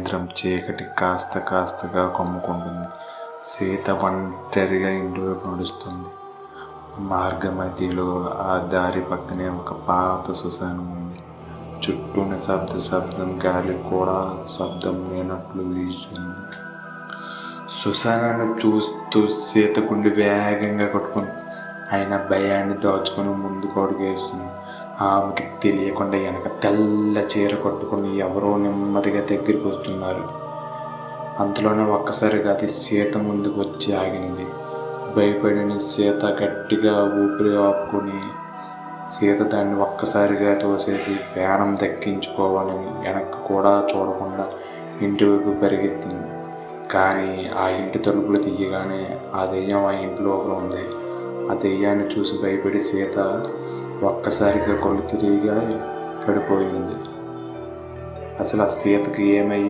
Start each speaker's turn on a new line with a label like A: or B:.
A: సాయంత్రం చీకటి కాస్త కాస్తగా కమ్ముకుంటుంది. సీత ఒంటరిగా ఇంటివైపు నడుస్తుంది. మార్గమధ్యలో ఆ దారి పక్కనే ఒక పాత శ్మశానం ఉంది. చుట్టూ శబ్దం, గాలి కూడా శబ్దం లేనట్లు వీస్తుంది. శ్మశానాన్ని చూస్తూ సీత గుండె వేగంగా కొట్టుకుంది. అయినా భయాన్ని దాచుకుని ముందుకు అడుగేస్తుంది. ఆమెకి తెలియకుండా వెనక తెల్ల చీర కట్టుకుని ఎవరో నెమ్మదిగా దగ్గరికి వస్తున్నారు. అంతలోనే ఒక్కసారిగా అది సీత ముందుకు వచ్చి ఆగింది. భయపడిన సీత గట్టిగా ఊపిరి ఆపుకొని సీత దాన్ని ఒక్కసారిగా తోసేసి ప్రాణం దక్కించుకోవాలని వెనక్కి కూడా చూడకుండా ఇంటివైపు పరిగెత్తింది. కానీ ఆ ఇంటి తలుపులు తీయగానే ఆ దెయ్యం ఆ ఇంటి లోపల ఉంది. ఆ దెయ్యాన్ని చూసి భయపడి సీత ఒక్కసారిగా కళ్ళు తిరిగి పడిపోయింది. అసలు ఆ సీతకి ఏమై